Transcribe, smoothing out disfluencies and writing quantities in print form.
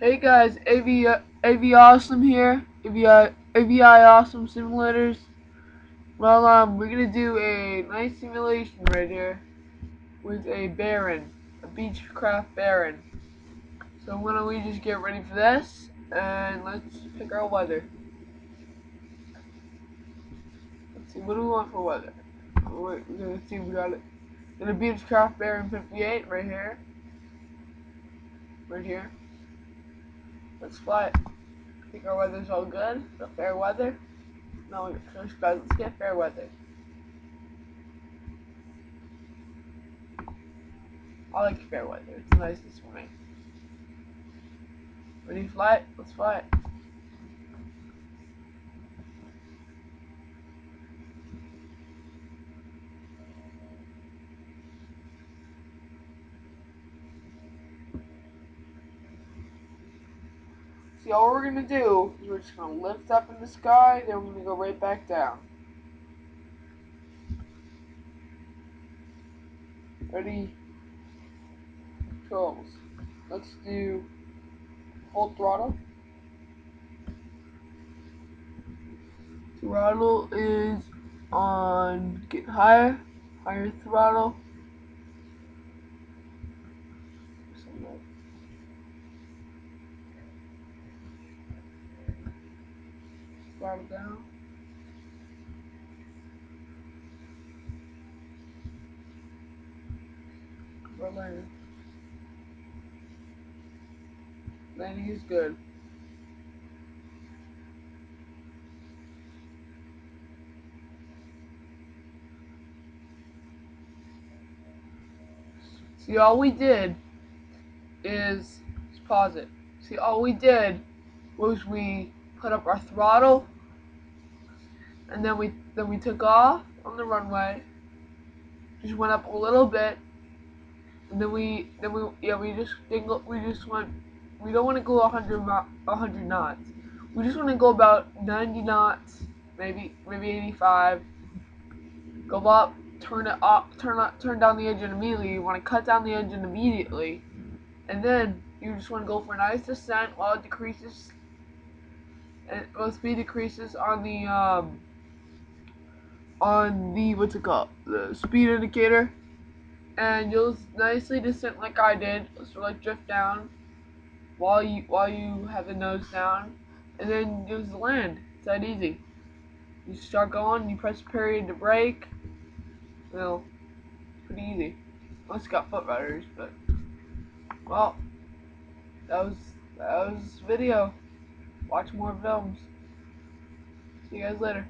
Hey guys, AV Awesome here. AVI Awesome Simulators. Well, we're gonna do a nice simulation right here with a Baron, a beechcraft Baron. So why don't we just get ready for this and let's pick our weather. Let's see, what do we want for weather? We're gonna see, we got it. Got a beechcraft Baron 58 right here. Right here. Let's fly it. I think our weather's all good. So fair weather. No, first guys, let's get fair weather. I like fair weather. It's nice this morning. Ready to fly it? Let's fly it. See, all we're gonna do is we're just gonna lift up in the sky, then we're gonna go right back down. Ready? Controls. Let's do full throttle. Throttle is on get higher throttle. Throttle down. We're landing. Landing is good. See, all we did is, let's pause it. See, all we did was we put up our throttle, and then we took off on the runway. Just went up a little bit, and then we just didn't go, we just went. We don't want to go 100 knots. We just want to go about 90 knots, maybe 85. Go up, turn it up, turn down the engine immediately. You want to cut down the engine immediately, and then you just want to go for a nice descent while it decreases, and while speed decreases on the what's it called, the speed indicator, and you'll nicely descent like I did, so like drift down while you have the nose down, and then just land. It's that easy. You start going, you press period to brake. Well, pretty easy. Unless you got foot rudders, but well, that was video. Watch more films. See you guys later.